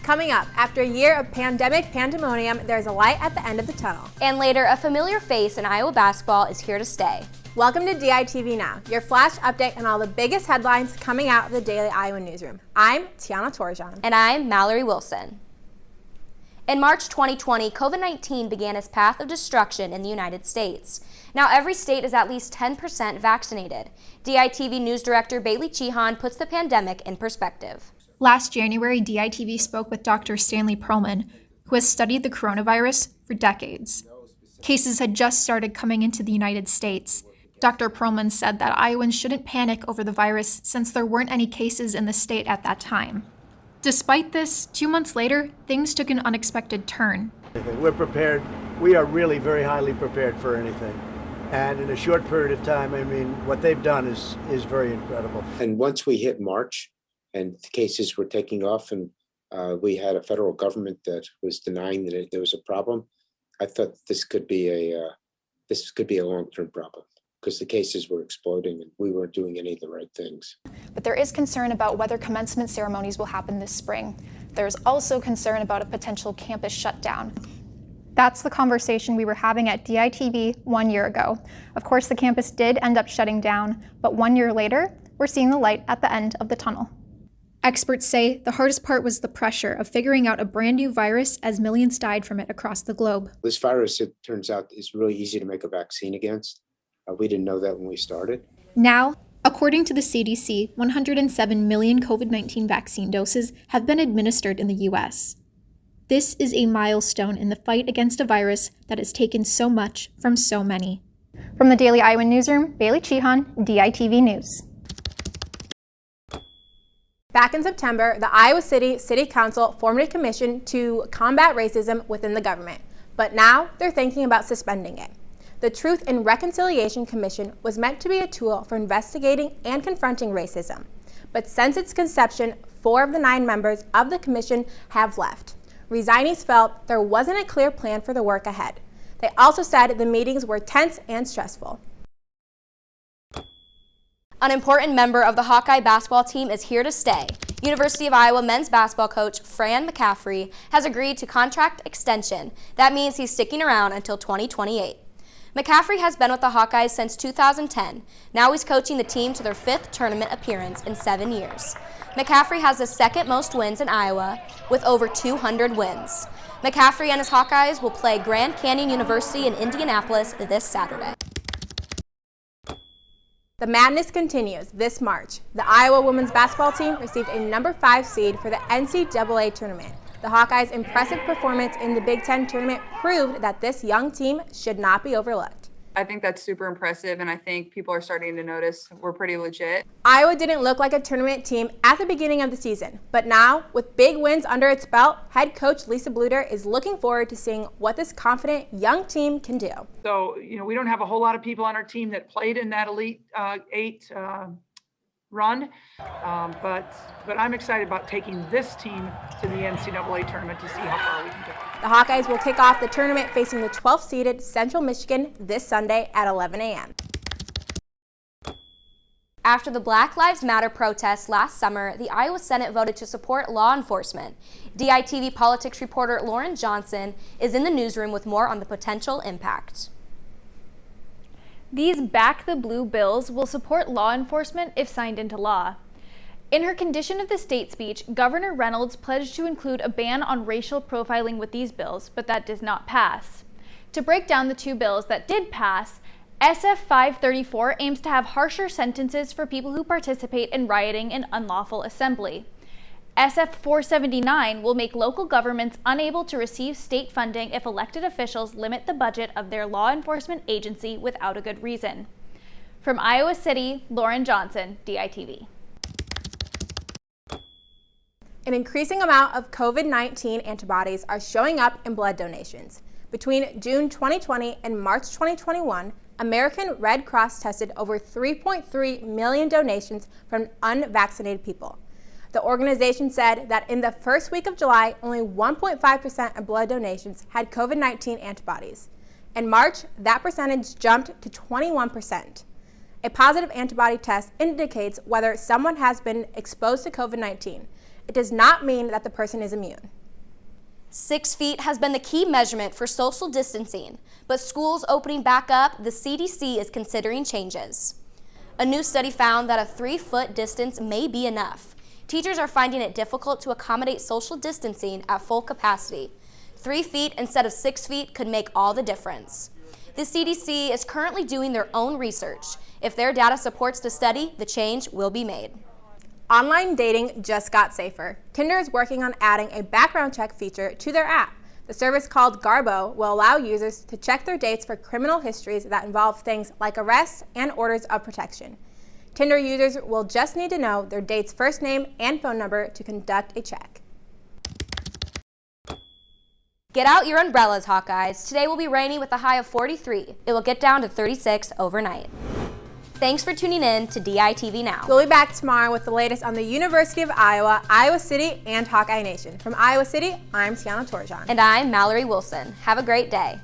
Coming up, after a year of pandemic pandemonium, there's a light at the end of the tunnel. And later, a familiar face in Iowa basketball is here to stay. Welcome to DITV Now, your flash update on all the biggest headlines coming out of the Daily Iowa newsroom. I'm Tiana Torjan. And I'm Mallory Wilson. In March 2020, COVID-19 began its path of destruction in the United States. Now every state is at least 10% vaccinated. DITV News Director Bailey Chehan puts the pandemic in perspective. Last January, DITV spoke with Dr. Stanley Perlman, who has studied the coronavirus for decades. Cases had just started coming into the United States. Dr. Perlman said that Iowans shouldn't panic over the virus since there weren't any cases in the state at that time. Despite this, 2 months later, things took an unexpected turn. We're prepared. We are really very highly prepared for anything. And in a short period of time, I mean, what they've done is very incredible. And once we hit March and the cases were taking off and we had a federal government that was denying that there was a problem, I thought this could be a long-term problem because the cases were exploding and we weren't doing any of the right things. But there is concern about whether commencement ceremonies will happen this spring. There's also concern about a potential campus shutdown. That's the conversation we were having at DITV 1 year ago. Of course, the campus did end up shutting down, but 1 year later, we're seeing the light at the end of the tunnel. Experts say the hardest part was the pressure of figuring out a brand new virus as millions died from it across the globe. This virus, it turns out, is really easy to make a vaccine against. We didn't know that when we started. Now, according to the CDC, 107 million COVID-19 vaccine doses have been administered in the U.S. This is a milestone in the fight against a virus that has taken so much from so many. From the Daily Iowa Newsroom, Bailey Chehan, DITV News. Back in September, the Iowa City Council formed a commission to combat racism within the government, but now they're thinking about suspending it. The Truth and Reconciliation Commission was meant to be a tool for investigating and confronting racism, but since its conception, 4 of the 9 members of the commission have left. Resignees felt there wasn't a clear plan for the work ahead. They also said the meetings were tense and stressful. An important member of the Hawkeye basketball team is here to stay. University of Iowa men's basketball coach Fran McCaffrey has agreed to contract extension. That means he's sticking around until 2028. McCaffrey has been with the Hawkeyes since 2010. Now he's coaching the team to their 5th tournament appearance in 7 years. McCaffrey has the 2nd most wins in Iowa with over 200 wins. McCaffrey and his Hawkeyes will play Grand Canyon University in Indianapolis this Saturday. The madness continues this March. The Iowa women's basketball team received a number 5 seed for the NCAA tournament. The Hawkeyes' impressive performance in the Big Ten tournament proved that this young team should not be overlooked. I think that's super impressive, and I think people are starting to notice we're pretty legit. Iowa didn't look like a tournament team at the beginning of the season, but now, with big wins under its belt, head coach Lisa Bluter is looking forward to seeing what this confident young team can do. So, we don't have a whole lot of people on our team that played in that Elite 8 run, but I'm excited about taking this team to the NCAA tournament to see how far we can go. The Hawkeyes will kick off the tournament facing the 12th-seeded Central Michigan this Sunday at 11 a.m. After the Black Lives Matter protests last summer, the Iowa Senate voted to support law enforcement. DITV politics reporter Lauren Johnson is in the newsroom with more on the potential impact. These Back the Blue bills will support law enforcement if signed into law. In her Condition of the State speech, Governor Reynolds pledged to include a ban on racial profiling with these bills, but that does not pass. To break down the 2 bills that did pass, SF 534 aims to have harsher sentences for people who participate in rioting and unlawful assembly. SF 479 will make local governments unable to receive state funding if elected officials limit the budget of their law enforcement agency without a good reason. From Iowa City, Lauren Johnson, DITV. An increasing amount of COVID-19 antibodies are showing up in blood donations. Between June 2020 and March 2021, American Red Cross tested over 3.3 million donations from unvaccinated people. The organization said that in the first week of July, only 1.5% of blood donations had COVID-19 antibodies. In March, that percentage jumped to 21%. A positive antibody test indicates whether someone has been exposed to COVID-19. It does not mean that the person is immune. 6 feet has been the key measurement for social distancing, but schools opening back up, the CDC is considering changes. A new study found that a 3-foot distance may be enough. Teachers are finding it difficult to accommodate social distancing at full capacity. 3 feet instead of 6 feet could make all the difference. The CDC is currently doing their own research. If their data supports the study, the change will be made. Online dating just got safer. Tinder is working on adding a background check feature to their app. The service, called Garbo, will allow users to check their dates for criminal histories that involve things like arrests and orders of protection. Tinder users will just need to know their date's first name and phone number to conduct a check. Get out your umbrellas, Hawkeyes. Today will be rainy with a high of 43. It will get down to 36 overnight. Thanks for tuning in to DITV Now. We'll be back tomorrow with the latest on the University of Iowa, Iowa City, and Hawkeye Nation. From Iowa City, I'm Tiana Torjan. And I'm Mallory Wilson. Have a great day.